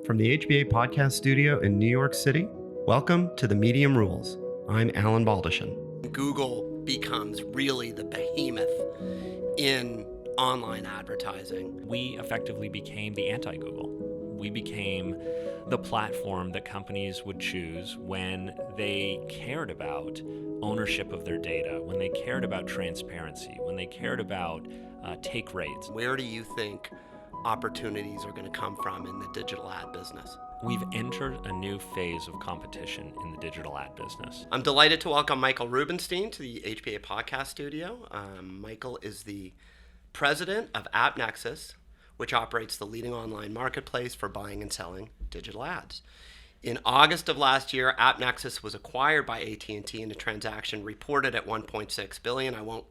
From the HBA podcast studio in New York City, welcome to The Medium Rules. I'm Alan Baldishin. Google becomes really the behemoth in online advertising. We effectively became the anti-Google. We became the platform that companies would choose when they cared about ownership of their data, when they cared about transparency, when they cared about take rates. Where do you think opportunities are going to come from in the digital ad business? We've entered a new phase of competition in the digital ad business. I'm delighted to welcome Michael Rubenstein to the HBA podcast studio. Michael is the president of AppNexus, which operates the leading online marketplace for buying and selling digital ads. In August of last year, AppNexus was acquired by AT&T in a transaction reported at $1.6 billion. I won't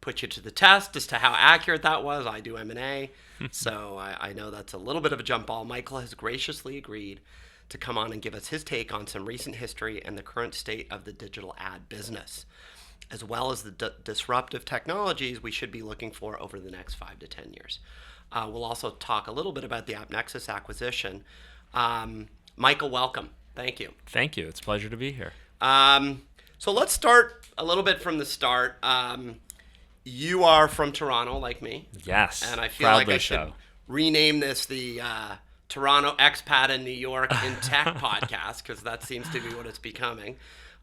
put you to the test as to how accurate that was. I do M&A, so I know that's a little bit of a jump ball. Michael has graciously agreed to come on and give us his take on some recent history and the current state of the digital ad business, as well as the disruptive technologies we should be looking for over the next 5 to 10 years. We'll also talk a little bit about the AppNexus acquisition. Michael, welcome. Thank you. Thank you. It's a pleasure to be here. So let's start a little bit from the start. You are from Toronto, like me. Yes. And I feel proudly like I should rename this the Toronto Expat in New York in Tech podcast, because that seems to be what it's becoming.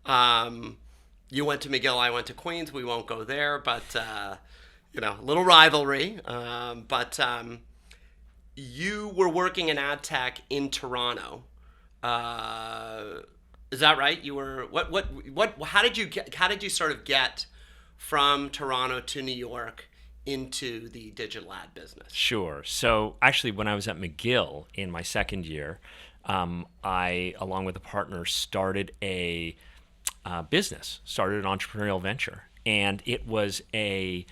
You went to McGill, I went to Queens. We won't go there, but a little rivalry. But you were working in ad tech in Toronto. Is that right? You were what? How did you sort of get from Toronto to New York into the digital ad business? Sure. So actually, when I was at McGill in my second year, I, along with a partner, started a business, started an entrepreneurial venture. And it was a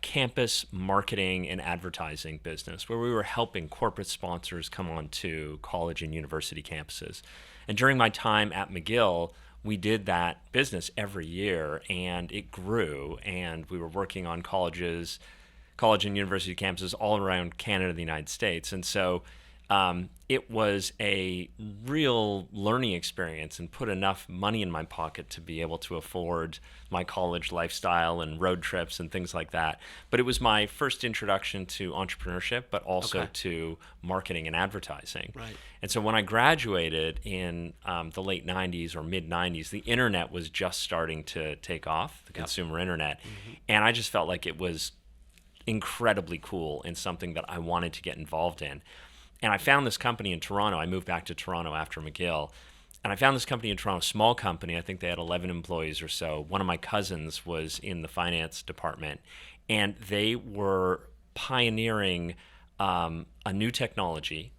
campus marketing and advertising business where we were helping corporate sponsors come on to college and university campuses. And during my time at McGill, we did that business every year, and it grew, and we were working on college and university campuses all around Canada and the United States. And so it was a real learning experience and put enough money in my pocket to be able to afford my college lifestyle and road trips and things like that. But it was my first introduction to entrepreneurship, but also to marketing and advertising. Right. And so when I graduated in the late 90s or mid 90s, the internet was just starting to take off, the consumer internet. Mm-hmm. And I just felt like it was incredibly cool and something that I wanted to get involved in. And I found this company in Toronto. I moved back to Toronto after McGill. And I found this company in Toronto, small company. I think they had 11 employees or so. One of my cousins was in the finance department. And they were pioneering a new technology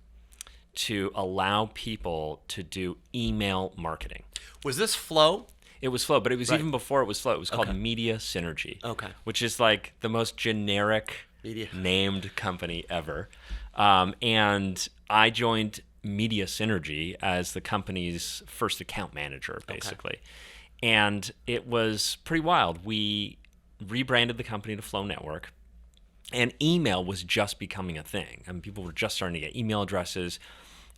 to allow people to do email marketing. Was this Flow? It was Flow, but it was even before it was Flow. It was called Media Synergy, which is like the most generic named company ever. And I joined Media Synergy as the company's first account manager, basically. And it was pretty wild. We rebranded the company to Flow Network, and email was just becoming a thing. I mean, people were just starting to get email addresses,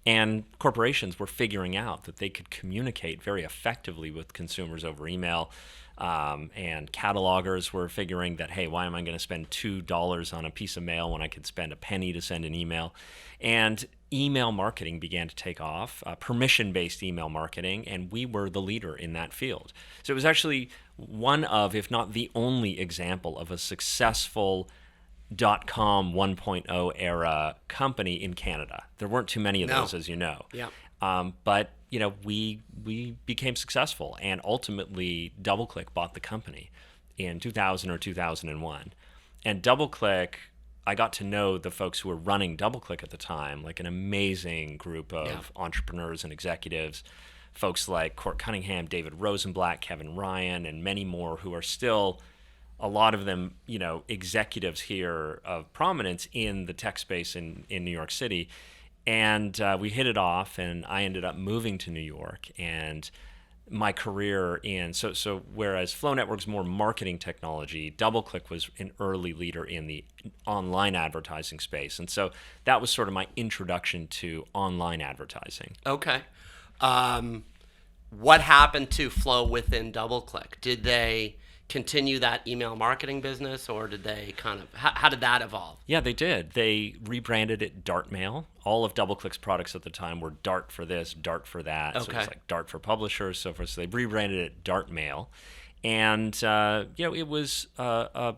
and corporations were figuring out that they could communicate very effectively with consumers over email. And catalogers were figuring that, hey, why am I going to spend $2 on a piece of mail when I could spend a penny to send an email? And email marketing began to take off, permission-based email marketing, and we were the leader in that field. So it was actually one of, if not the only example of a successful .com 1.0 era company in Canada. There weren't too many of those, as you know. Yeah. But we became successful, and ultimately DoubleClick bought the company in 2000 or 2001. And DoubleClick, I got to know the folks who were running DoubleClick at the time, like an amazing group of entrepreneurs and executives, folks like Court Cunningham, David Rosenblatt, Kevin Ryan, and many more who are still, a lot of them, executives here of prominence in the tech space in New York City. And we hit it off, and I ended up moving to New York and my career in so whereas Flow Network's more marketing technology, DoubleClick was an early leader in the online advertising space, and so that was sort of my introduction to online advertising. Okay. What happened to Flow within DoubleClick? Did they continue that email marketing business, or did they how did that evolve? Yeah, they did. They rebranded it Dart Mail. All of DoubleClick's products at the time were Dart for this, Dart for that. Okay. So it was like Dart for publishers, so forth. So they rebranded it Dart Mail. And, it was an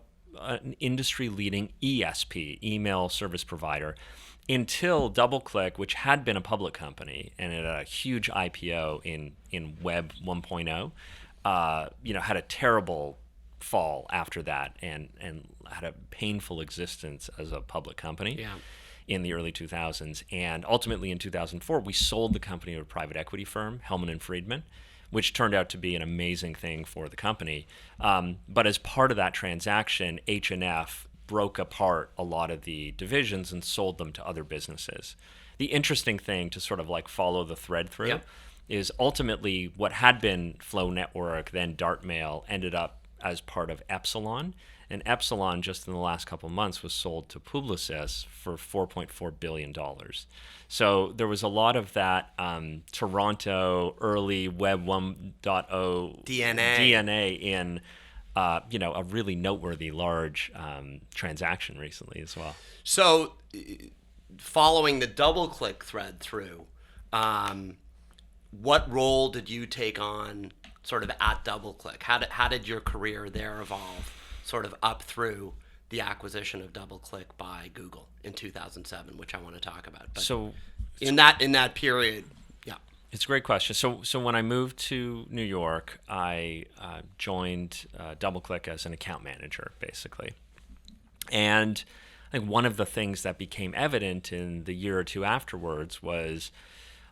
industry-leading ESP, email service provider, until DoubleClick, which had been a public company and had a huge IPO in Web 1.0, had a terrible fall after that and had a painful existence as a public company in the early 2000s. And ultimately in 2004, we sold the company to a private equity firm, Hellman and Friedman, which turned out to be an amazing thing for the company. But as part of that transaction, H&F broke apart a lot of the divisions and sold them to other businesses. The interesting thing to sort of like follow the thread through is ultimately what had been Flow Network, then Dart Mail, ended up as part of Epsilon. And Epsilon, just in the last couple of months, was sold to Publicis for $4.4 billion. So there was a lot of that Toronto early Web 1.0 DNA in a really noteworthy large transaction recently as well. So following the DoubleClick thread through, what role did you take on sort of at DoubleClick? How did your career there evolve sort of up through the acquisition of DoubleClick by Google in 2007, which I want to talk about? But so in that period, it's a great question. So when I moved to New York, I joined DoubleClick as an account manager, basically. And I think one of the things that became evident in the year or two afterwards was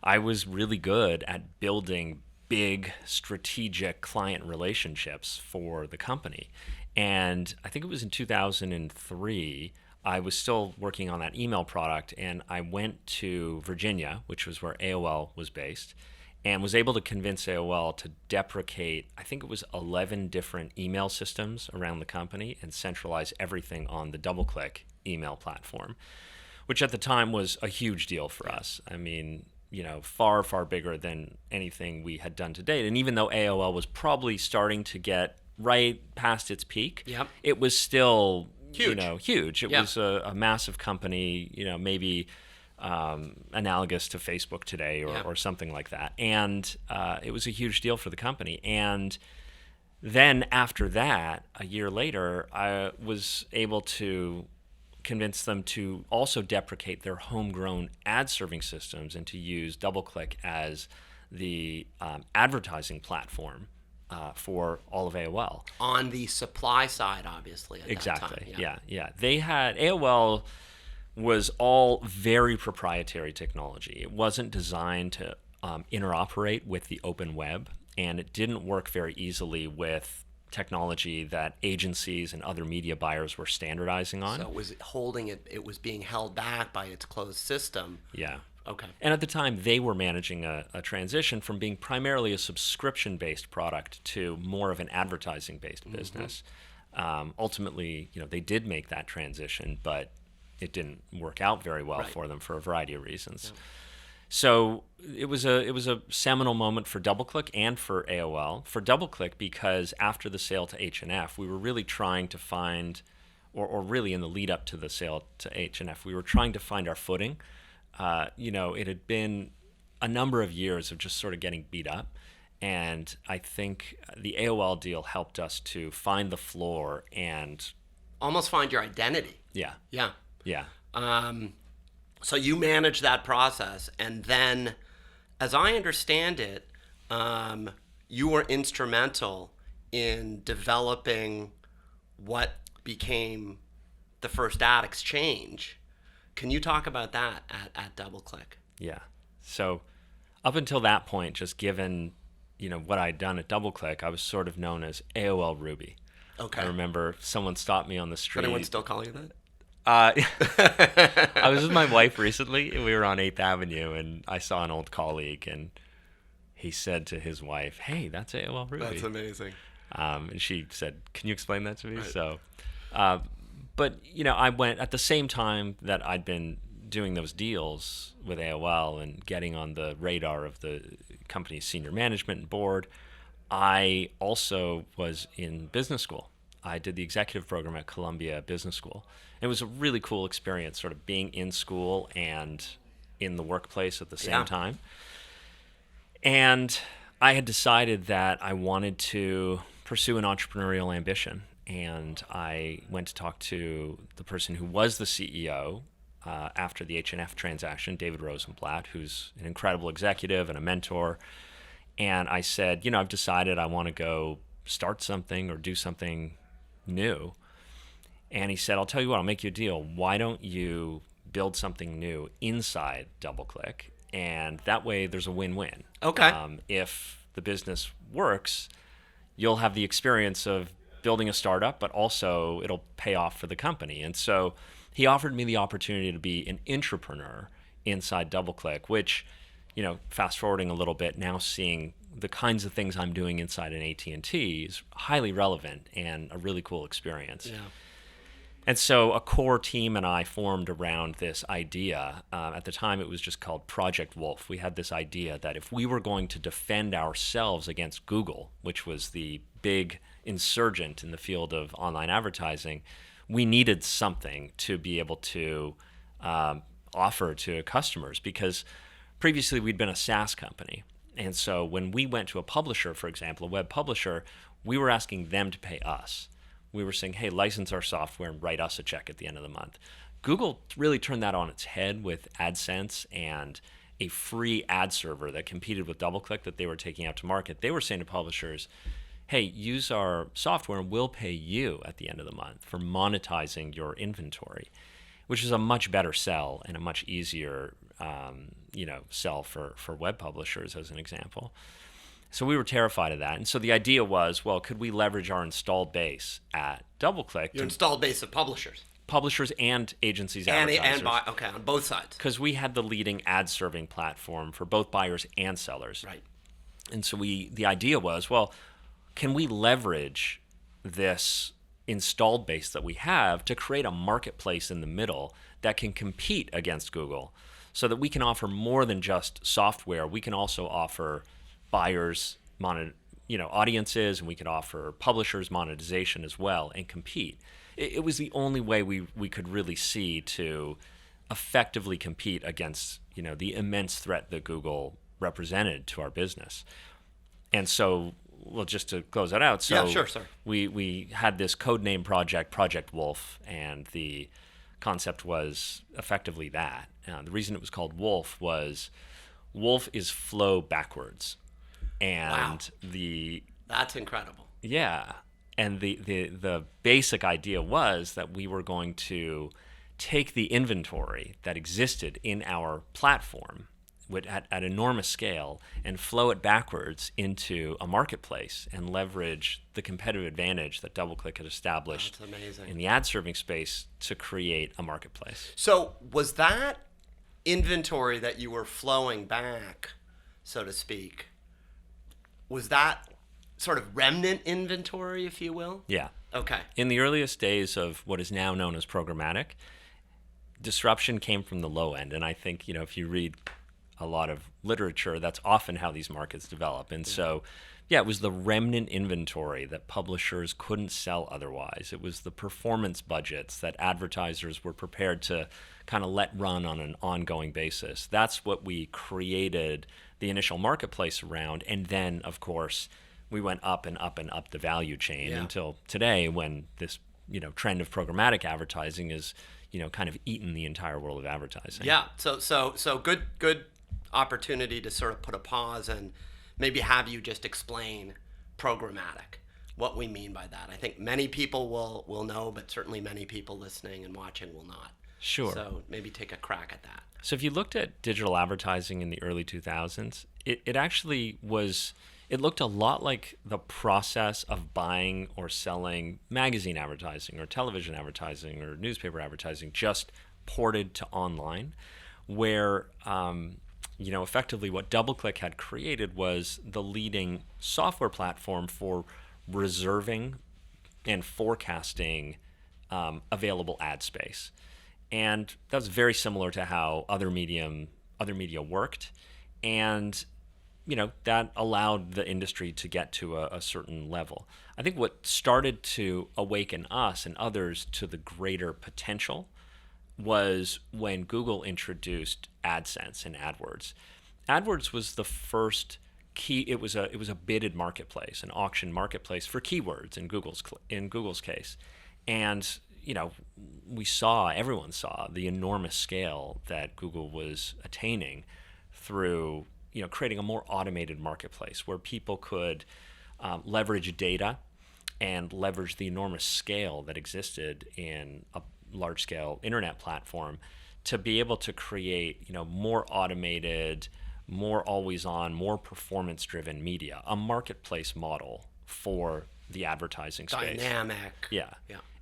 I was really good at building big strategic client relationships for the company. And I think it was in 2003, I was still working on that email product, and I went to Virginia, which was where AOL was based, and was able to convince AOL to deprecate, I think it was 11 different email systems around the company and centralize everything on the DoubleClick email platform, which at the time was a huge deal for us. I mean, far, far bigger than anything we had done to date. And even though AOL was probably starting to get right past its peak, it was still huge. It was a massive company, maybe analogous to Facebook today or something like that. And it was a huge deal for the company. And then after that, a year later, I was able to convince them to also deprecate their homegrown ad serving systems and to use DoubleClick as the advertising platform for all of AOL. On the supply side, obviously, at that time. Yeah. They had, AOL was all very proprietary technology. It wasn't designed to interoperate with the open web, and it didn't work very easily with technology that agencies and other media buyers were standardizing on. So it was being held back by its closed system. Yeah. Okay. And at the time, they were managing a transition from being primarily a subscription-based product to more of an advertising-based business. Ultimately, they did make that transition, but it didn't work out very well for them for a variety of reasons. Yeah. So it was a seminal moment for DoubleClick and for AOL. For DoubleClick, because after the sale to H&F, we were really trying to find, or really in the lead up to the sale to H&F, we were trying to find our footing. It had been a number of years of just sort of getting beat up. And I think the AOL deal helped us to find the floor and almost find your identity. Yeah. So you managed that process, and then, as I understand it, you were instrumental in developing what became the first ad exchange. Can you talk about that at DoubleClick? Yeah. So up until that point, just given what I'd done at DoubleClick, I was sort of known as AOL Ruby. Okay. I remember someone stopped me on the street. Is anyone still calling you that? I was with my wife recently, and we were on 8th Avenue, and I saw an old colleague, and he said to his wife, "Hey, that's AOL Ruby." That's amazing. And she said, "Can you explain that to me?" Right. So, but I went at the same time that I'd been doing those deals with AOL and getting on the radar of the company's senior management and board. I also was in business school. I did the executive program at Columbia Business School. It was a really cool experience, sort of being in school and in the workplace at the same time. And I had decided that I wanted to pursue an entrepreneurial ambition. And I went to talk to the person who was the CEO after the H&F transaction, David Rosenblatt, who's an incredible executive and a mentor. And I said, I've decided I want to go start something or do something new. And he said, I'll tell you what, I'll make you a deal. Why don't you build something new inside DoubleClick? And that way there's a win-win. Okay. If the business works, you'll have the experience of building a startup, but also it'll pay off for the company. And so he offered me the opportunity to be an intrapreneur inside DoubleClick, which, fast forwarding a little bit, now seeing the kinds of things I'm doing inside an AT&T is highly relevant and a really cool experience. Yeah. And so a core team and I formed around this idea. At the time, it was just called Project Wolf. We had this idea that if we were going to defend ourselves against Google, which was the big insurgent in the field of online advertising, we needed something to be able to offer to customers, because previously we'd been a SaaS company. And so when we went to a publisher, for example, a web publisher, we were asking them to pay us. We were saying, hey, license our software and write us a check at the end of the month. Google really turned that on its head with AdSense and a free ad server that competed with DoubleClick that they were taking out to market. They were saying to publishers, hey, use our software and we'll pay you at the end of the month for monetizing your inventory, which is a much better sell and a much easier sell for web publishers, as an example. So we were terrified of that. And so the idea was, well, could we leverage our installed base at DoubleClick? Your installed base of publishers. Publishers and agencies, advertisers. On both sides. Because we had the leading ad-serving platform for both buyers and sellers. Right. And so the idea was, well, can we leverage this installed base that we have to create a marketplace in the middle that can compete against Google, so that we can offer more than just software. We can also offer buyers, audiences, and we could offer publishers monetization as well and compete. It was the only way we could really see to effectively compete against, the immense threat that Google represented to our business. And so, well, just to close that out, so yeah, sure, sir. We had this codename project, Project Wolf, and the concept was effectively that. The reason it was called Wolf was Wolf is flow backwards. And wow. That's incredible. Yeah. And the basic idea was that we were going to take the inventory that existed in our platform at enormous scale and flow it backwards into a marketplace and leverage the competitive advantage that DoubleClick had established in the ad serving space to create a marketplace. So was that inventory that you were flowing back, so to speak, was that sort of remnant inventory, if you will? Yeah. Okay. In the earliest days of what is now known as programmatic, disruption came from the low end. And I think, if you read a lot of literature, that's often how these markets develop. And so, it was the remnant inventory that publishers couldn't sell otherwise. It was the performance budgets that advertisers were prepared to kind of let run on an ongoing basis. That's what we created the initial marketplace around. And then, of course, we went up and up and up the value chain until today, when this, trend of programmatic advertising is, kind of eaten the entire world of advertising. Yeah. So good opportunity to sort of put a pause and maybe have you just explain programmatic, what we mean by that. I think many people will know, but certainly many people listening and watching will not. Sure. So maybe take a crack at that. So if you looked at digital advertising in the early 2000s, it actually was, it looked a lot like the process of buying or selling magazine advertising or television advertising or newspaper advertising, just ported to online, where effectively what DoubleClick had created was the leading software platform for reserving and forecasting available ad space. And that was very similar to how other media worked. And that allowed the industry to get to a certain level. I think what started to awaken us and others to the greater potential was when Google introduced AdSense and AdWords. AdWords was the first key. It was a bidded marketplace, an auction marketplace for keywords in Google's case, and everyone saw the enormous scale that Google was attaining through creating a more automated marketplace where people could leverage data and leverage the enormous scale that existed in a large-scale internet platform to be able to create more automated, more always-on, more performance-driven media, a marketplace model for the advertising space. Dynamic. Yeah.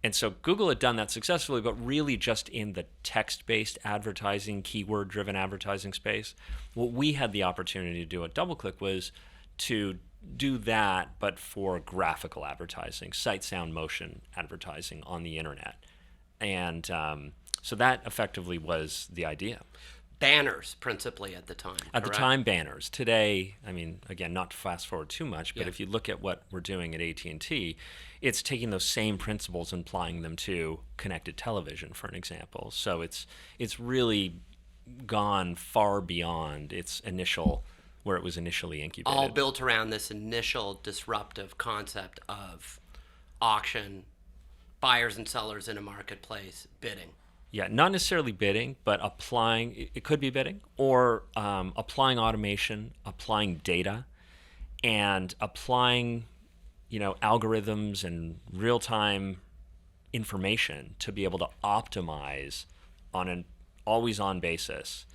And so Google had done that successfully, but really just in the text-based advertising, keyword-driven advertising space. What we had the opportunity to do at DoubleClick was to do that, but for graphical advertising, sight, sound, motion advertising on the internet. And so that effectively was the idea. Banners, principally, at the time. At the time, banners. Today, again, not to fast forward too much, but if you look at what we're doing at AT&T, it's taking those same principles and applying them to connected television, for an example. So it's really gone far beyond where it was initially incubated. All built around this initial disruptive concept of auction, buyers and sellers in a marketplace bidding. Yeah, not necessarily bidding, but applying, it could be bidding, or applying automation, applying data, and applying, algorithms and real-time information to be able to optimize on an always-on basis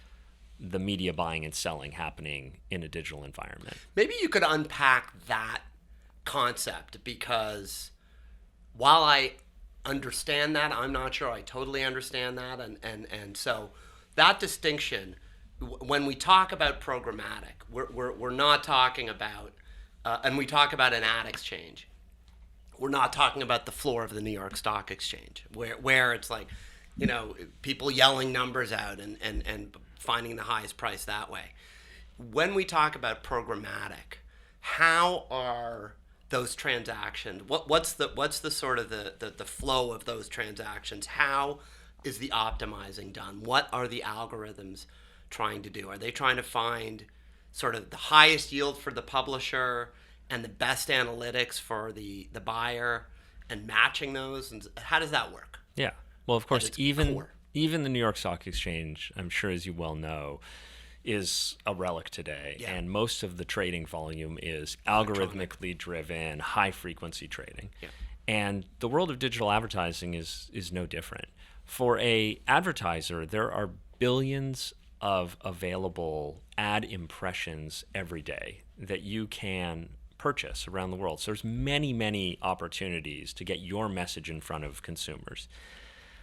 the media buying and selling happening in a digital environment. Maybe you could unpack that concept, because while I understand that, I'm not sure I totally understand that, and so that distinction, when we talk about programmatic, we're not talking about and we talk about an ad exchange, we're not talking about the floor of the New York Stock Exchange where it's like people yelling numbers out and finding the highest price that way. When we talk about programmatic, how are those transactions? What's the sort of the flow of those transactions? How is the optimizing done? What are the algorithms trying to do? Are they trying to find sort of the highest yield for the publisher and the best analytics for the buyer and matching those? And how does that work? Yeah. Well, of course, even the New York Stock Exchange, I'm sure as you well know, is a relic today, and most of the trading volume is algorithmically driven, high-frequency trading. Yeah. And the world of digital advertising is no different. For a advertiser, there are billions of available ad impressions every day that you can purchase around the world. So there's many, many opportunities to get your message in front of consumers.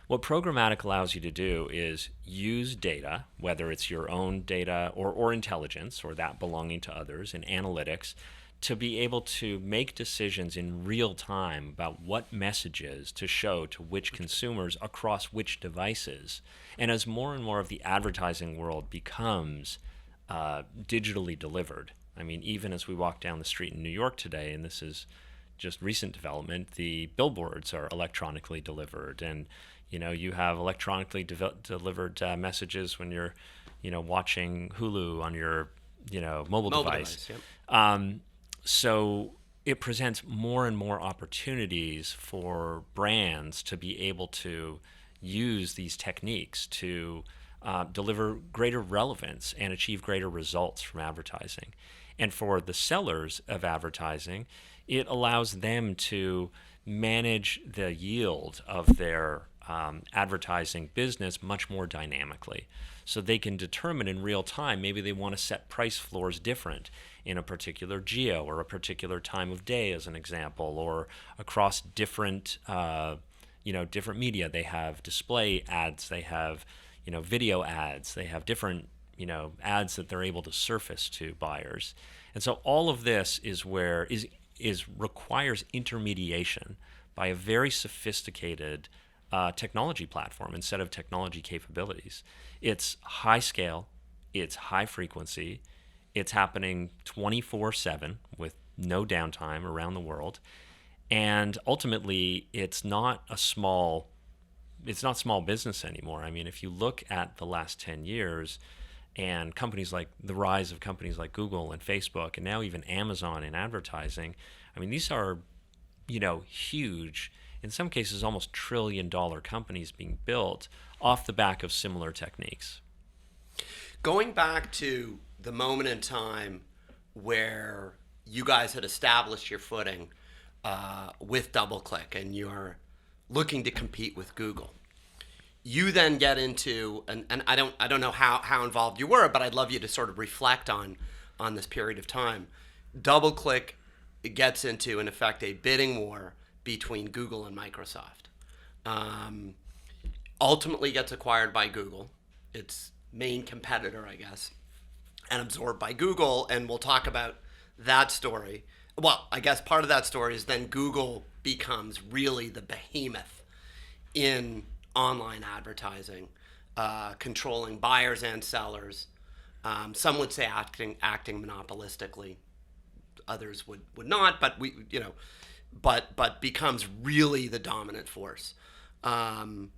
What programmatic allows you to do is use data, whether it's your own data or intelligence or that belonging to others, and analytics, to be able to make decisions in real time about what messages to show to which consumers across which devices. And as more and more of the advertising world becomes digitally delivered, even as we walk down the street in New York today, and this is just recent development, the billboards are electronically delivered, and you have electronically delivered messages when you're, watching Hulu on your, mobile device. Yep. So it presents more and more opportunities for brands to be able to use these techniques to deliver greater relevance and achieve greater results from advertising. And for the sellers of advertising, it allows them to manage the yield of their advertising business much more dynamically. So they can determine in real time, maybe they want to set price floors different in a particular geo or a particular time of day, as an example, or across different, different media. They have display ads, they have, video ads, they have different ads that they're able to surface to buyers. And so all of this is where requires intermediation by a very sophisticated technology platform and set of technology capabilities. It's high scale, it's high frequency, it's happening 24/7 with no downtime around the world, and ultimately it's not small business anymore. I mean, if you look at the last 10 years and the rise of companies like Google and Facebook and now even Amazon in advertising, I mean, these are, huge, in some cases almost trillion-dollar companies being built off the back of similar techniques. Going back to the moment in time where you guys had established your footing with DoubleClick and you're looking to compete with Google, you then get into, and I don't know how involved you were, but I'd love you to sort of reflect on this period of time. DoubleClick gets into, in effect, a bidding war between Google and Microsoft. Ultimately gets acquired by Google, its main competitor, I guess, and absorbed by Google, and we'll talk about that story. Well, I guess part of that story is then Google becomes really the behemoth in online advertising, controlling buyers and sellers. Some would say acting monopolistically. Others would not, but but becomes really the dominant force. Arguably,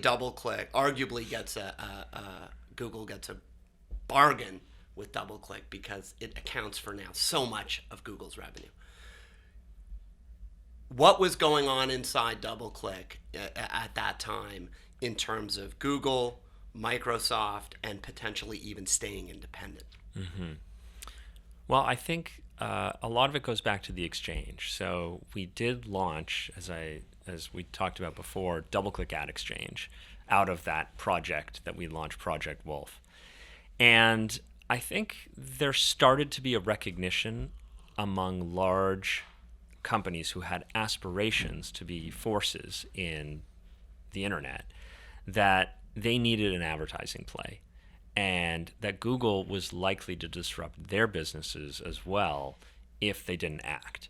DoubleClick gets Google gets a bargain with DoubleClick because it accounts for now so much of Google's revenue. What was going on inside DoubleClick at that time in terms of Google, Microsoft, and potentially even staying independent? Mm-hmm. Well, I think a lot of it goes back to the exchange. So we did launch, as we talked about before, DoubleClick Ad Exchange out of that project that we launched, Project Wolf. And I think there started to be a recognition among large companies who had aspirations to be forces in the internet that they needed an advertising play, and that Google was likely to disrupt their businesses as well if they didn't act.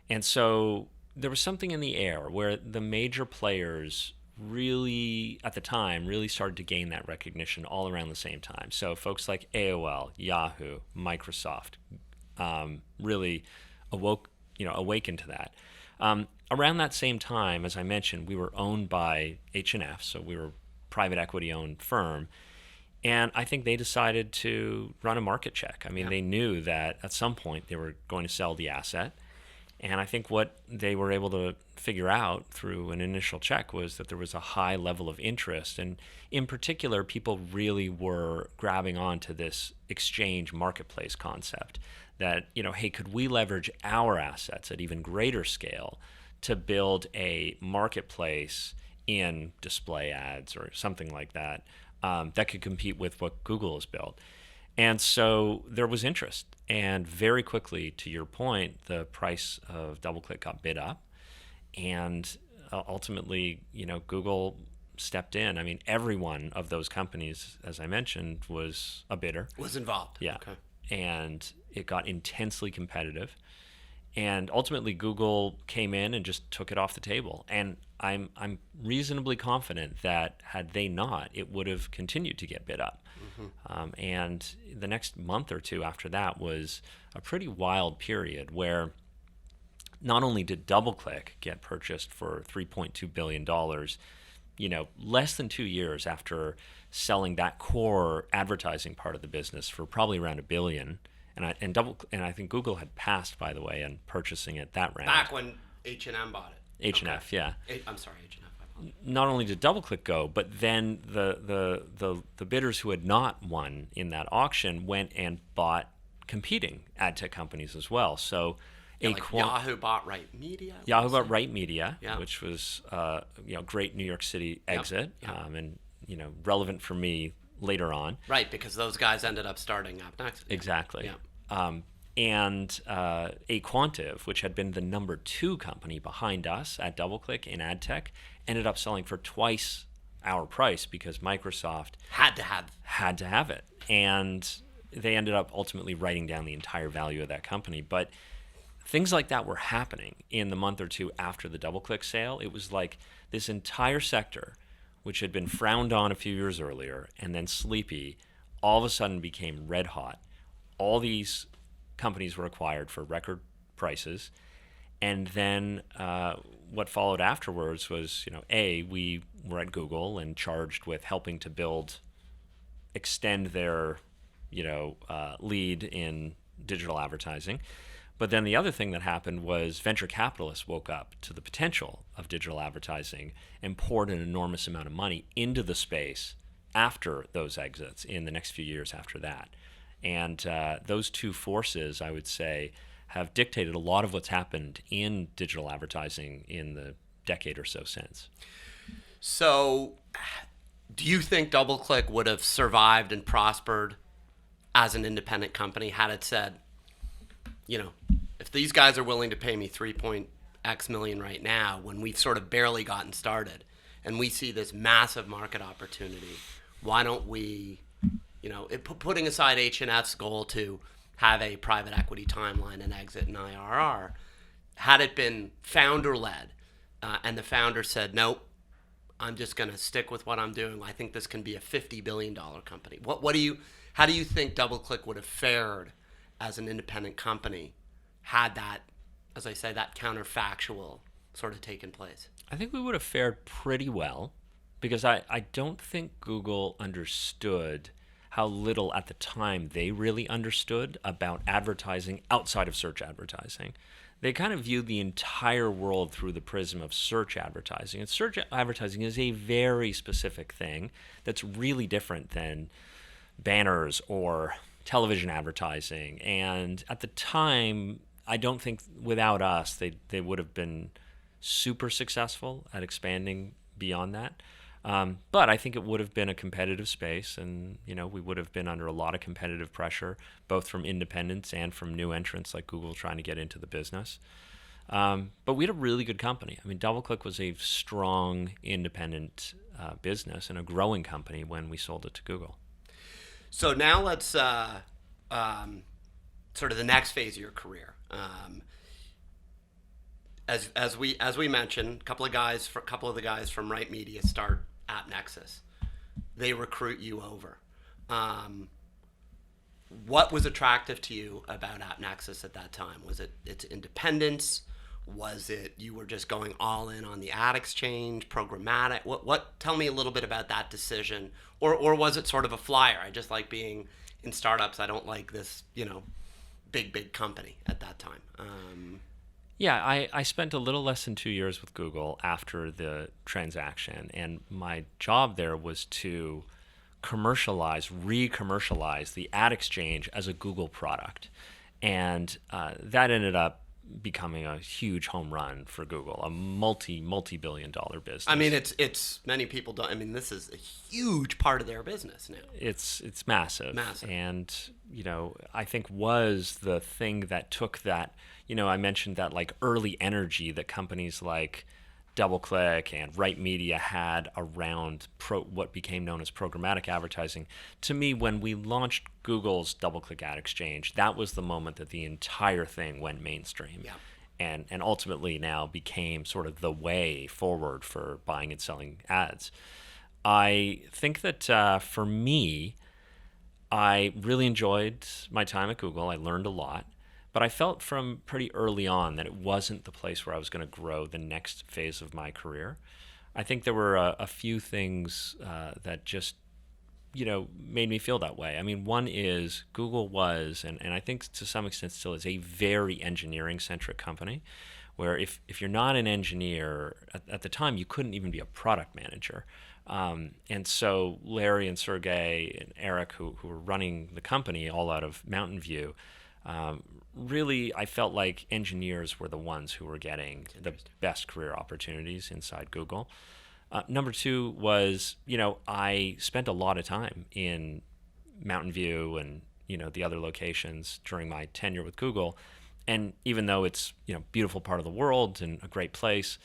And so there was something in the air where the major players really, at the time, really started to gain that recognition all around the same time. So folks like AOL, Yahoo, Microsoft really awakened to that. Around that same time, as I mentioned, we were owned by H&F, so we were a private equity-owned firm, and I think they decided to run a market check. I mean, They knew that at some point they were going to sell the asset, and I think what they were able to figure out through an initial check was that there was a high level of interest, and in particular, people really were grabbing onto this exchange marketplace concept that, hey, could we leverage our assets at even greater scale to build a marketplace in display ads or something like that that could compete with what Google has built? And so there was interest. And very quickly, to your point, the price of DoubleClick got bid up. And ultimately, Google stepped in. I mean, every one of those companies, as I mentioned, was a bidder. Was involved. Yeah. Okay. And it got intensely competitive. And ultimately, Google came in and just took it off the table. And I'm reasonably confident that had they not, it would have continued to get bid up. Mm-hmm. And the next month or two after that was a pretty wild period where not only did DoubleClick get purchased for $3.2 billion, less than 2 years after selling that core advertising part of the business for probably around $1 billion. And I think Google had passed, by the way, on purchasing it that round. Back when H&M bought it. H&F, okay. Yeah. I'm sorry, H&F. Not only did DoubleClick go, but then the bidders who had not won in that auction went and bought competing ad tech companies as well. So Yahoo bought Right Media. Yahoo bought Right Media, which was great New York City exit, and relevant for me later on. Right, because those guys ended up starting AppNexus. Exactly. Yeah. And Quantive, which had been the number 2 company behind us at DoubleClick in ad tech, ended up selling for twice our price because Microsoft had to have it. And they ended up ultimately writing down the entire value of that company. But things like that were happening in the month or two after the DoubleClick sale. It was like this entire sector, which had been frowned on a few years earlier and then sleepy, all of a sudden became red hot. All these companies were acquired for record prices. And then what followed afterwards was, we were at Google and charged with helping to extend their, lead in digital advertising. But then the other thing that happened was venture capitalists woke up to the potential of digital advertising and poured an enormous amount of money into the space after those exits in the next few years after that. And those two forces, I would say, have dictated a lot of what's happened in digital advertising in the decade or so since. So do you think DoubleClick would have survived and prospered as an independent company had it said, if these guys are willing to pay me $3.x million right now when we've sort of barely gotten started and we see this massive market opportunity, why don't we, putting aside H&F's goal to have a private equity timeline and exit an IRR, had it been founder-led and the founder said, nope, I'm just going to stick with what I'm doing. I think this can be a $50 billion company. How do you think DoubleClick would have fared as an independent company had that, as I say, that counterfactual sort of taken place? I think we would have fared pretty well because I don't think Google understood how little at the time they really understood about advertising outside of search advertising. They kind of viewed the entire world through the prism of search advertising. And search advertising is a very specific thing that's really different than banners or television advertising. And at the time, I don't think without us, they would have been super successful at expanding beyond that. But I think it would have been a competitive space, and we would have been under a lot of competitive pressure, both from independents and from new entrants like Google trying to get into the business. But we had a really good company. I mean, DoubleClick was a strong independent business and a growing company when we sold it to Google. So now let's sort of the next phase of your career. As we mentioned, a couple of the guys from Right Media start AppNexus. They recruit you over. What was attractive to you about AppNexus at that time? Was it its independence? Was it you were just going all in on the ad exchange, programmatic? What? Tell me a little bit about that decision, or was it sort of a flyer? I just like being in startups. I don't like this, big company at that time. Yeah, I spent a little less than 2 years with Google after the transaction, and my job there was to re-commercialize the ad exchange as a Google product. And that ended up becoming a huge home run for Google, a multi-billion dollar business. I mean, it's many people don't. I mean, this is a huge part of their business now. It's massive. And I think was the thing that took that. I mentioned that like early energy that companies like DoubleClick and Right Media had around what became known as programmatic advertising. To me, when we launched Google's DoubleClick ad exchange, that was the moment that the entire thing went mainstream. Yeah. And ultimately now became sort of the way forward for buying and selling ads. I think that for me, I really enjoyed my time at Google. I learned a lot. But I felt from pretty early on that it wasn't the place where I was going to grow the next phase of my career. I think there were a few things that just, made me feel that way. I mean, one is Google was, and I think to some extent still is, a very engineering-centric company, where if you're not an engineer, at the time you couldn't even be a product manager. And so Larry and Sergey and Eric, who were running the company all out of Mountain View, really, I felt like engineers were the ones who were getting the best career opportunities inside Google. Number two was, I spent a lot of time in Mountain View and, the other locations during my tenure with Google. And even though it's, beautiful part of the world and a great place,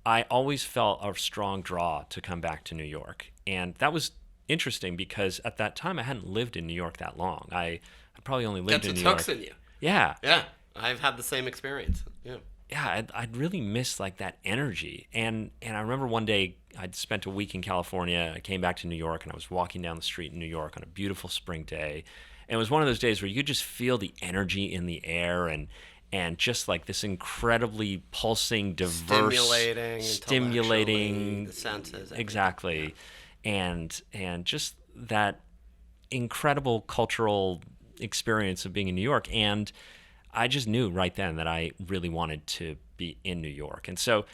I always felt a strong draw to come back to New York. And that was interesting because at that time I hadn't lived in New York that long. I probably only lived in New York. Gets its hooks in you. Yeah. Yeah. I've had the same experience. Yeah. Yeah, I'd really missed like that energy. And I remember one day I'd spent a week in California. I came back to New York and I was walking down the street in New York on a beautiful spring day. And it was one of those days where you could just feel the energy in the air and just like this incredibly pulsing, diverse, stimulating the senses. Exactly. Yeah. And just that incredible cultural experience of being in New York. And I just knew right then that I really wanted to be in New York. And so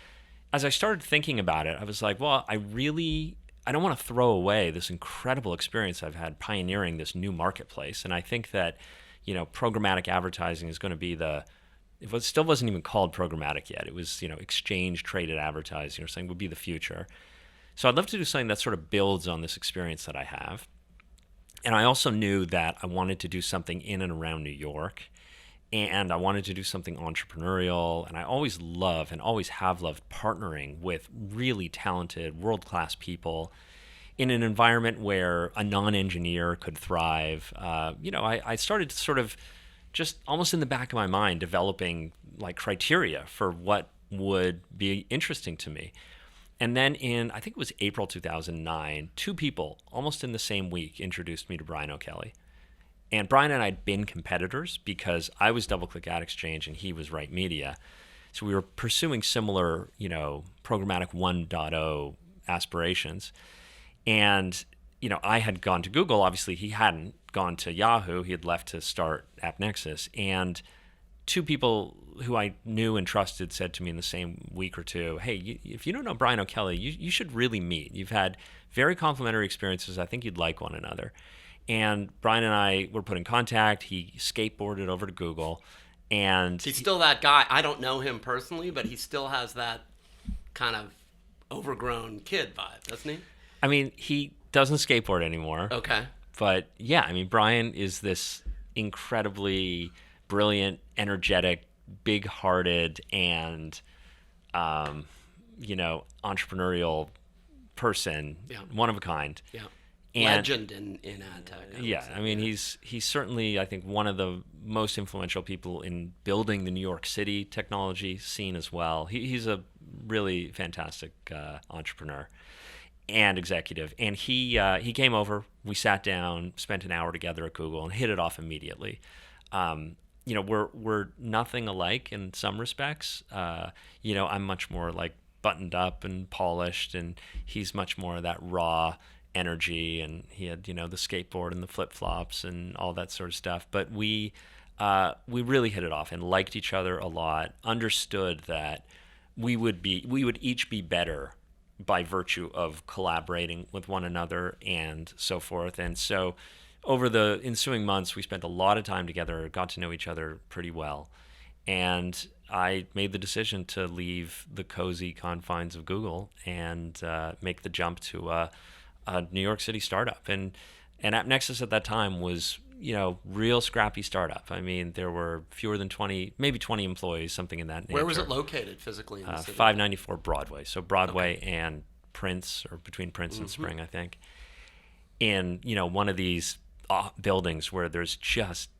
as I started thinking about it, I was like, well, I don't want to throw away this incredible experience I've had pioneering this new marketplace. And I think that, programmatic advertising is going to be it still wasn't even called programmatic yet. It was, exchange traded advertising or something would be the future. So I'd love to do something that sort of builds on this experience that I have. And I also knew that I wanted to do something in and around New York. And I wanted to do something entrepreneurial, and I always love and always have loved partnering with really talented, world-class people in an environment where a non-engineer could thrive. I started to sort of just almost in the back of my mind developing like criteria for what would be interesting to me. And then I think it was April 2009, two people almost in the same week introduced me to Brian O'Kelly. And Brian and I had been competitors because I was DoubleClick Ad Exchange and he was Right Media. So we were pursuing similar, programmatic 1.0 aspirations. And, I had gone to Google. Obviously, he hadn't gone to Yahoo. He had left to start AppNexus. And two people who I knew and trusted said to me in the same week or two, hey, if you don't know Brian O'Kelly, you should really meet. You've had very complimentary experiences. I think you'd like one another. And Brian and I were put in contact. He skateboarded over to Google. And he's still that guy. I don't know him personally, but he still has that kind of overgrown kid vibe, doesn't he? I mean, he doesn't skateboard anymore. Okay. But yeah, Brian is this incredibly brilliant, energetic, big-hearted, and, entrepreneurial person. Yeah. One of a kind. Yeah. Legend in ad tech. Yeah, he's certainly, I think, one of the most influential people in building the New York City technology scene as well. He's a really fantastic entrepreneur and executive. And he came over, we sat down, spent an hour together at Google, and hit it off immediately. We're nothing alike in some respects. I'm much more like buttoned up and polished, and he's much more of that raw energy, and he had the skateboard and the flip-flops and all that sort of stuff. But we really hit it off and liked each other a lot, understood that we would each be better by virtue of collaborating with one another and so forth. And so over the ensuing months, we spent a lot of time together, got to know each other pretty well. And I made the decision to leave the cozy confines of Google and make the jump to a New York City startup. And AppNexus at that time was, real scrappy startup. There were fewer than 20, maybe 20 employees, something in that nature. Where was it located physically in the city? 594 Broadway. So Broadway and Prince, or between Prince and Spring, I think. In, one of these buildings where there's just,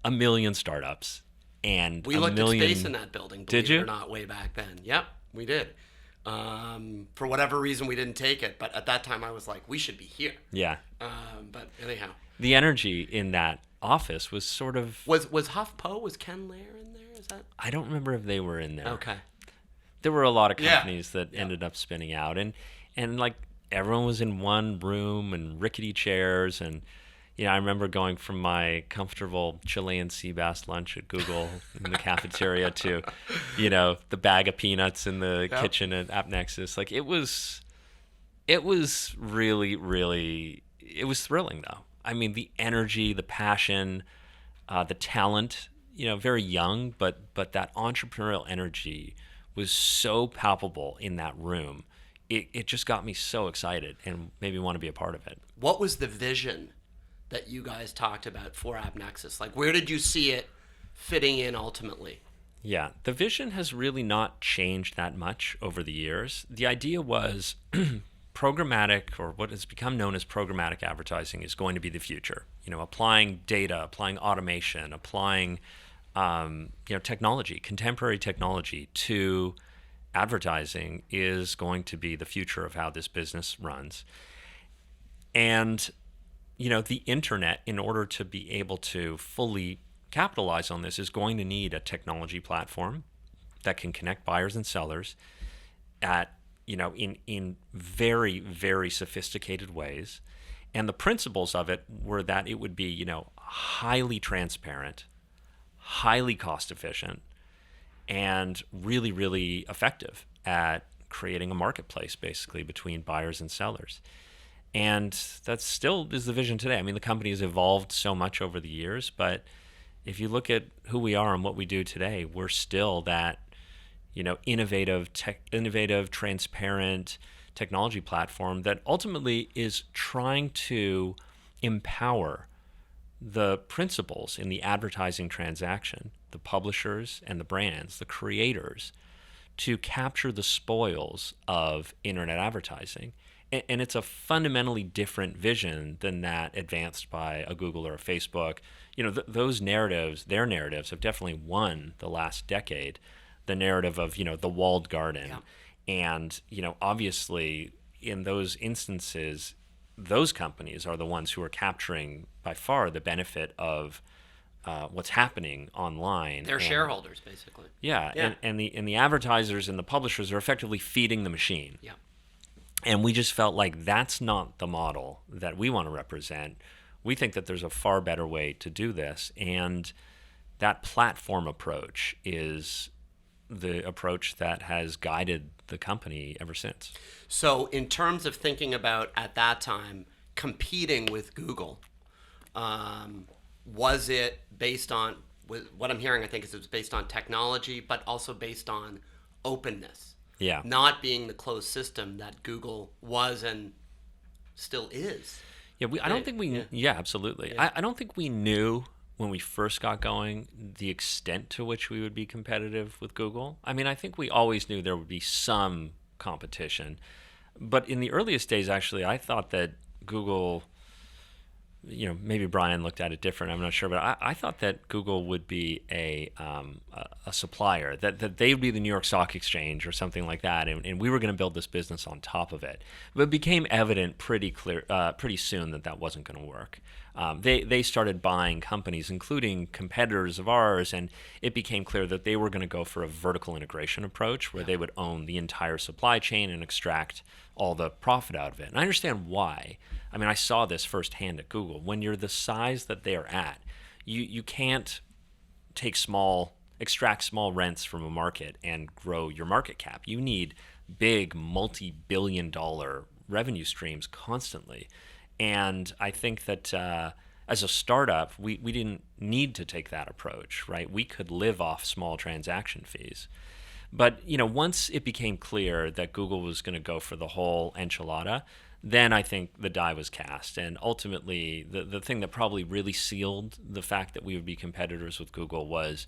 a million startups. And we looked at space in that building, believe it or not, way back then. Yep, we did. For whatever reason, we didn't take it, but at that time I was like, we should be here. Yeah. But anyhow, the energy in that office was sort of was HuffPo, was Ken Lair in there? Is that? I don't remember if they were in there. Okay. There were a lot of companies that ended up spinning out, and like everyone was in one room and rickety chairs, and I remember going from my comfortable Chilean sea bass lunch at Google in the cafeteria to, the bag of peanuts in the kitchen at AppNexus. Like it was really, really, it was thrilling though. The energy, the passion, the talent, very young, but that entrepreneurial energy was so palpable in that room. It just got me so excited and made me want to be a part of it. What was the vision that you guys talked about for AppNexus? Like, where did you see it fitting in ultimately? Yeah, the vision has really not changed that much over the years. The idea was programmatic, or what has become known as programmatic advertising, is going to be the future. Applying data, applying automation, applying technology, contemporary technology to advertising is going to be the future of how this business runs. And the internet, in order to be able to fully capitalize on this, is going to need a technology platform that can connect buyers and sellers at in very, very sophisticated ways. And the principles of it were that it would be highly transparent, highly cost efficient, and really, really effective at creating a marketplace basically between buyers and sellers. And that still is the vision today. I mean, the company has evolved so much over the years, but if you look at who we are and what we do today, we're still that, innovative, transparent technology platform that ultimately is trying to empower the principals in the advertising transaction, the publishers and the brands, the creators, to capture the spoils of internet advertising. And it's a fundamentally different vision than that advanced by a Google or a Facebook. Those narratives, their narratives, have definitely won the last decade. The narrative of, the walled garden. Yeah. And, obviously, in those instances, those companies are the ones who are capturing by far the benefit of what's happening online. They're shareholders, basically. Yeah. And the advertisers and the publishers are effectively feeding the machine. Yeah. And we just felt like that's not the model that we want to represent. We think that there's a far better way to do this. And that platform approach is the approach that has guided the company ever since. So in terms of thinking about, at that time, competing with Google, was it based on, what I'm hearing, I think, is it was based on technology, but also based on openness? Yeah. Not being the closed system that Google was and still is. Yeah, I don't think we... Yeah, absolutely. Yeah. I don't think we knew when we first got going the extent to which we would be competitive with Google. I mean, I think we always knew there would be some competition. But in the earliest days, actually, I thought that Google... maybe Brian looked at it different. I'm not sure, but I thought that Google would be a supplier, that they would be the New York Stock Exchange or something like that, and we were going to build this business on top of it. But it became evident pretty soon that wasn't going to work. They started buying companies, including competitors of ours, and it became clear that they were going to go for a vertical integration approach where they would own the entire supply chain and extract all the profit out of it. And I understand why. I mean, I saw this firsthand at Google. When you're the size that they are at, you can't extract small rents from a market and grow your market cap. You need big multi-billion-dollar revenue streams constantly. And I think that as a startup, we didn't need to take that approach, right? We could live off small transaction fees. But, once it became clear that Google was going to go for the whole enchilada, then I think the die was cast. And ultimately, the thing that probably really sealed the fact that we would be competitors with Google was,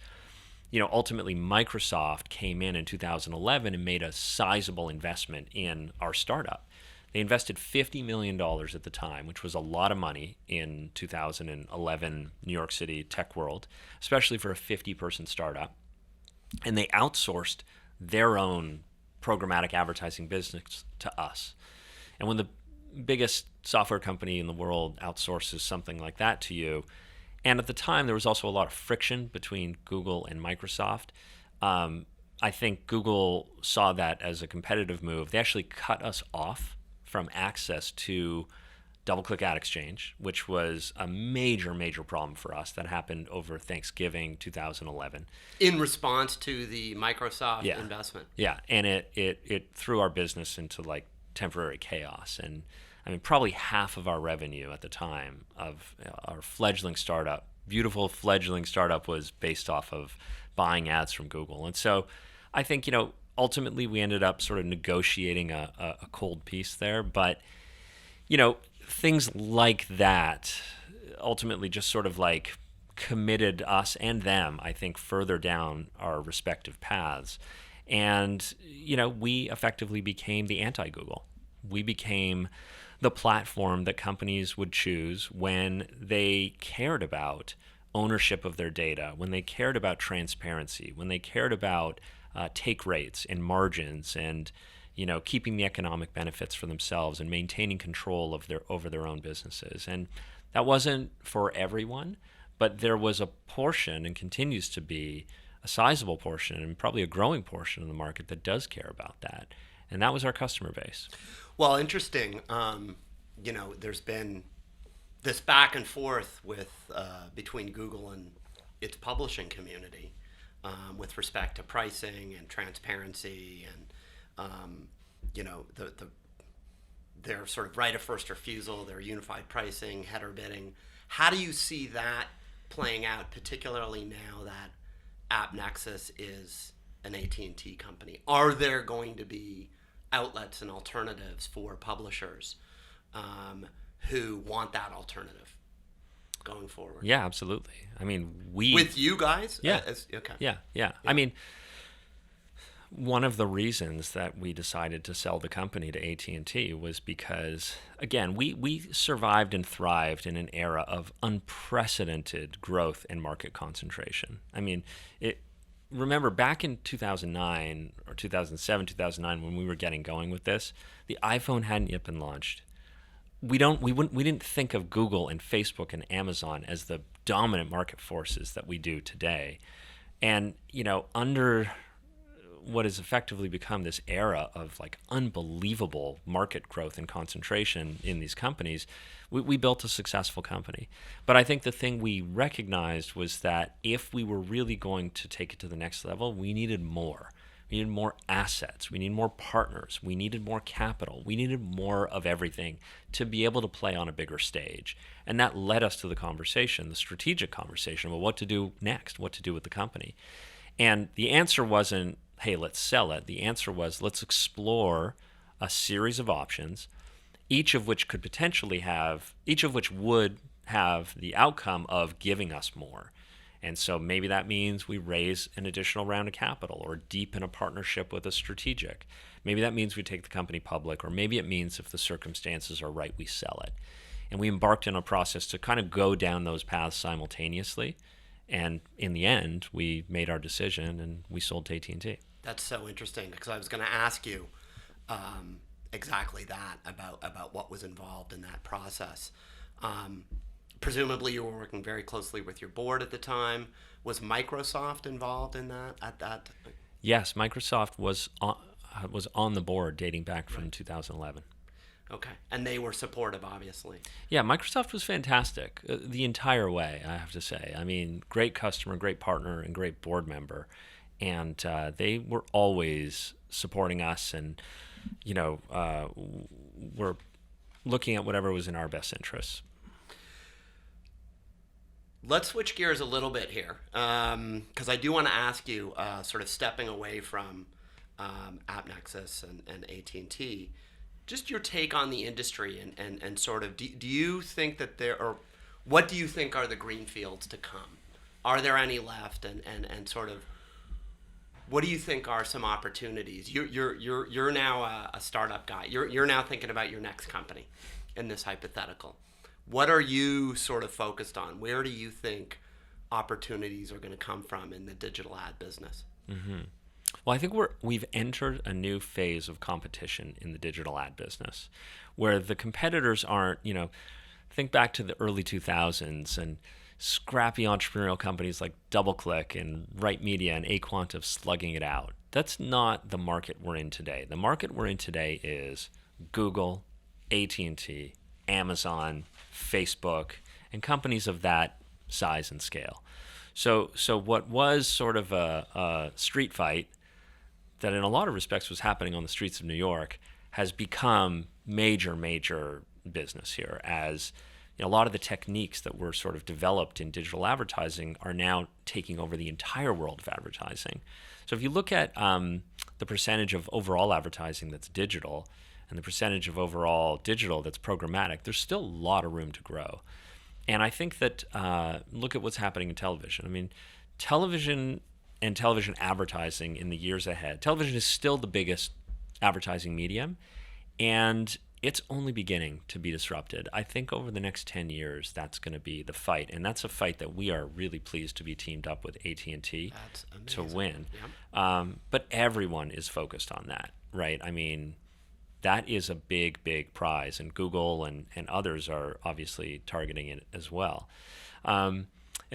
ultimately Microsoft came in 2011 and made a sizable investment in our startup. They invested $50 million at the time, which was a lot of money in 2011 New York City tech world, especially for a 50-person startup. And they outsourced their own programmatic advertising business to us. And when the biggest software company in the world outsources something like that to you, and at the time there was also a lot of friction between Google and Microsoft, I think Google saw that as a competitive move. They actually cut us off from access to DoubleClick Ad Exchange, which was a major, major problem for us. That happened over Thanksgiving 2011. In response to the Microsoft investment. Yeah, and it threw our business into temporary chaos. And I mean, probably half of our revenue at the time of our fledgling startup, beautiful fledgling startup, was based off of buying ads from Google. And so I think, ultimately we ended up sort of negotiating a cold peace there. But, things like that ultimately just sort of committed us and them, I think, further down our respective paths. And, we effectively became the anti-Google. We became the platform that companies would choose when they cared about ownership of their data, when they cared about transparency, when they cared about take rates and margins and keeping the economic benefits for themselves and maintaining control over their own businesses. And that wasn't for everyone, but there was a portion, and continues to be a sizable portion, and probably a growing portion of the market that does care about that. And that was our customer base. Well, interesting. There's been this back and forth between Google and its publishing community with respect to pricing and transparency and their sort of right of first refusal, their unified pricing, header bidding. How do you see that playing out, particularly now that AppNexus is an AT&T company? Are there going to be outlets and alternatives for publishers who want that alternative going forward? Yeah, absolutely. I mean, with you guys? Yeah. Okay. Yeah. I mean, one of the reasons that we decided to sell the company to AT&T was because, again, we survived and thrived in an era of unprecedented growth and market concentration. I mean, remember back in 2009 or 2007, 2009, when we were getting going with this, the iPhone hadn't yet been launched. We didn't think of Google and Facebook and Amazon as the dominant market forces that we do today. And, under what has effectively become this era of like unbelievable market growth and concentration in these companies, we built a successful company. But I think the thing we recognized was that if we were really going to take it to the next level, we needed more. We needed more assets. We needed more partners. We needed more capital. We needed more of everything to be able to play on a bigger stage. And that led us to the conversation, the strategic conversation about what to do next, what to do with the company. And the answer wasn't, hey, let's sell it. The answer was, let's explore a series of options, each of which would have the outcome of giving us more. And so maybe that means we raise an additional round of capital or deepen a partnership with a strategic. Maybe that means we take the company public, or maybe it means if the circumstances are right, we sell it. And we embarked on a process to kind of go down those paths simultaneously. And in the end, we made our decision and we sold to AT&T. That's so interesting, because I was going to ask you exactly that about what was involved in that process. Presumably, you were working very closely with your board at the time. Was Microsoft involved in that? Yes, Microsoft was on the board dating back from 2011. Okay, and they were supportive, obviously. Yeah, Microsoft was fantastic the entire way, I have to say. I mean, great customer, great partner, and great board member. And they were always supporting us, and were looking at whatever was in our best interests. Let's switch gears a little bit here, because I do want to ask you, sort of stepping away from AppNexus and AT&T, just your take on the industry and sort of, do you think that what do you think are the green fields to come? Are there any left, and sort of, what do you think are some opportunities? You're now a startup guy. You're now thinking about your next company in this hypothetical. What are you sort of focused on? Where do you think opportunities are going to come from in the digital ad business? Mm-hmm. Well, I think we've entered a new phase of competition in the digital ad business, where the competitors aren't, think back to the early 2000s and scrappy entrepreneurial companies like DoubleClick and Right Media and aQuantive slugging it out. That's not the market we're in today. The market we're in today is Google, AT&T, Amazon, Facebook, and companies of that size and scale. So what was sort of a street fight that in a lot of respects was happening on the streets of New York has become major business here, as a lot of the techniques that were sort of developed in digital advertising are now taking over the entire world of advertising. So if you look at the percentage of overall advertising that's digital and the percentage of overall digital that's programmatic, there's still a lot of room to grow. And I think that, look at what's happening in television. I mean, television and television advertising in the years ahead. Television is still the biggest advertising medium, and it's only beginning to be disrupted. I think over the next 10 years, that's going to be the fight, and that's a fight that we are really pleased to be teamed up with AT&T to win. Yep. But everyone is focused on that, right? I mean, that is a big, big prize, and Google and others are obviously targeting it as well. And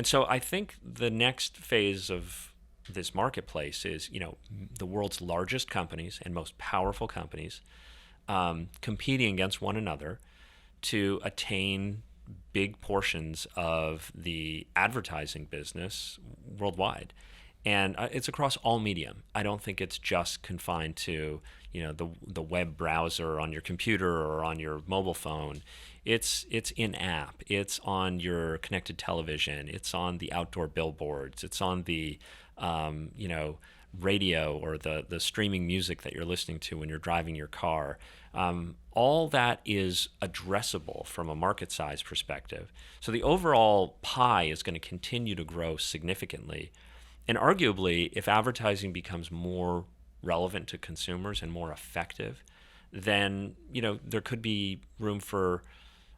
so I think the next phase of this marketplace is, the world's largest companies and most powerful companies competing against one another to attain big portions of the advertising business worldwide. And it's across all medium. I don't think it's just confined to, the web browser on your computer or on your mobile phone. It's in app. It's on your connected television. It's on the outdoor billboards. It's on the radio or the streaming music that you're listening to when you're driving your car. All that is addressable from a market size perspective. So the overall pie is going to continue to grow significantly. And arguably, if advertising becomes more relevant to consumers and more effective, then there could be room for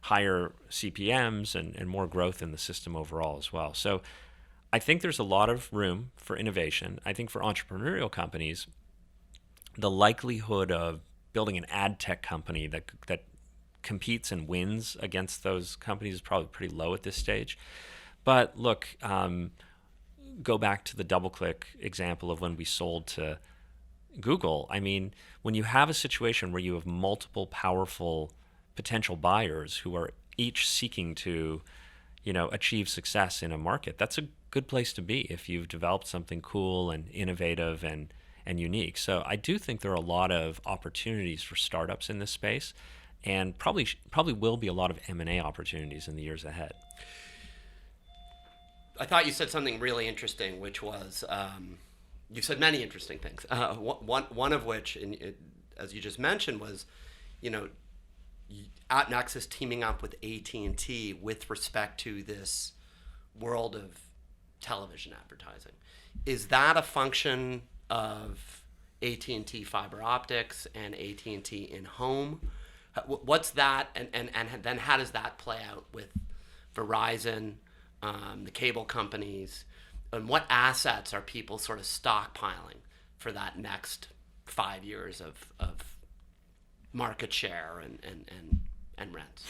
higher CPMs and more growth in the system overall as well. So I think there's a lot of room for innovation. I think for entrepreneurial companies, the likelihood of building an ad tech company that competes and wins against those companies is probably pretty low at this stage. But look, go back to the DoubleClick example of when we sold to Google. I mean, when you have a situation where you have multiple powerful potential buyers who are each seeking to, achieve success in a market, that's a good place to be if you've developed something cool and innovative and unique. So I do think there are a lot of opportunities for startups in this space, and probably will be a lot of M&A opportunities in the years ahead. I thought you said something really interesting, which was you said many interesting things. One of which, as you just mentioned, was AppNexus teaming up with AT&T with respect to this world of television advertising. Is that a function of AT&T fiber optics and AT&T in-home? What's that, and then how does that play out with Verizon, the cable companies, and what assets are people sort of stockpiling for that next 5 years of market share and rents?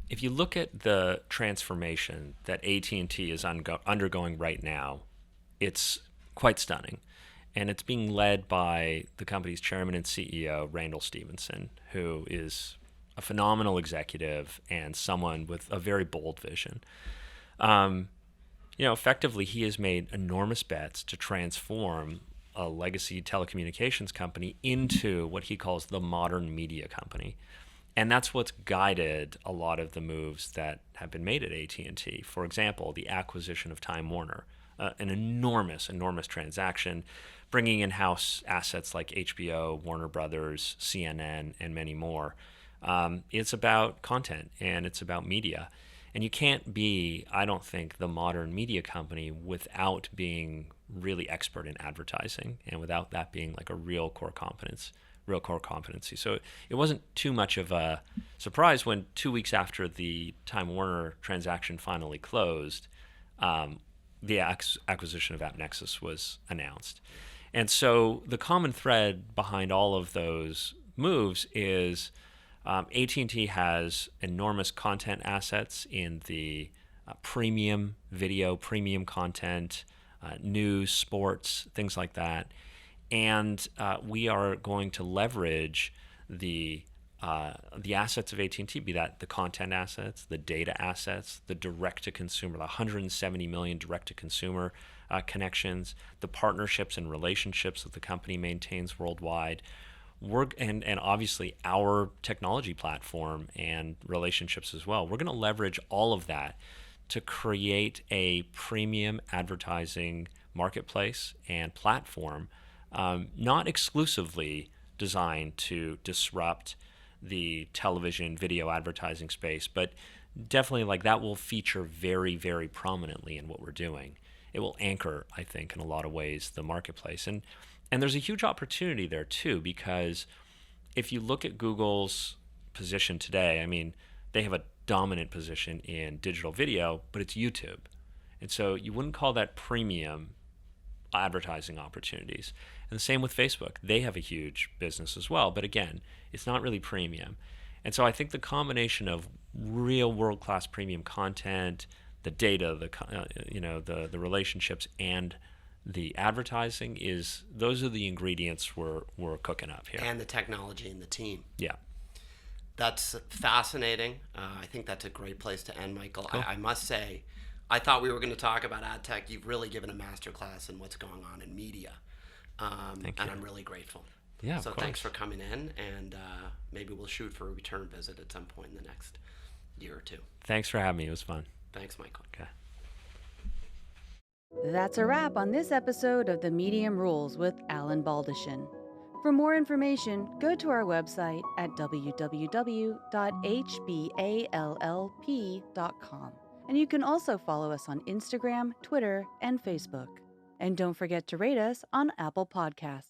If you look at the transformation that AT&T is undergoing right now, it's quite stunning. And it's being led by the company's chairman and CEO, Randall Stephenson, who is a phenomenal executive and someone with a very bold vision. Effectively, he has made enormous bets to transform a legacy telecommunications company into what he calls the modern media company. And that's what's guided a lot of the moves that have been made at AT&T. For example, the acquisition of Time Warner, an enormous transaction, bringing in-house assets like HBO, Warner Brothers, CNN, and many more. It's about content and it's about media. And you can't be, I don't think, the modern media company without being really expert in advertising and without that being like a real core competency. So it wasn't too much of a surprise when 2 weeks after the Time Warner transaction finally closed, the acquisition of AppNexus was announced. And so the common thread behind all of those moves is AT&T has enormous content assets in the premium video, premium content, news, sports, things like that. And we are going to leverage the assets of AT&T, be that the content assets, the data assets, the direct-to-consumer, the 170 million direct-to-consumer connections, the partnerships and relationships that the company maintains worldwide, and obviously our technology platform and relationships as well. We're going to leverage all of that to create a premium advertising marketplace and platform, not exclusively designed to disrupt the television video advertising space, but definitely like that will feature very, very prominently in what we're doing. It will anchor, I think, in a lot of ways, the marketplace. And there's a huge opportunity there too, because if you look at Google's position today, I mean, they have a dominant position in digital video, but it's YouTube. And so you wouldn't call that premium advertising opportunities. And the same with Facebook. They have a huge business as well, but again, it's not really premium. And so I think the combination of real world-class premium content, the data, the relationships, and the advertising those are the ingredients we're cooking up here. And the technology and the team. Yeah. That's fascinating. I think that's a great place to end, Michael. Cool. I must say, I thought we were going to talk about ad tech. You've really given a masterclass in what's going on in media. Thank you. And I'm really grateful. Yeah, so of course. Thanks for coming in, and maybe we'll shoot for a return visit at some point in the next year or two. Thanks for having me. It was fun. Thanks, Michael. Okay. That's a wrap on this episode of The Medium Rules with Alan Baldachin. For more information, go to our website at www.hballp.com. And you can also follow us on Instagram, Twitter, and Facebook. And don't forget to rate us on Apple Podcasts.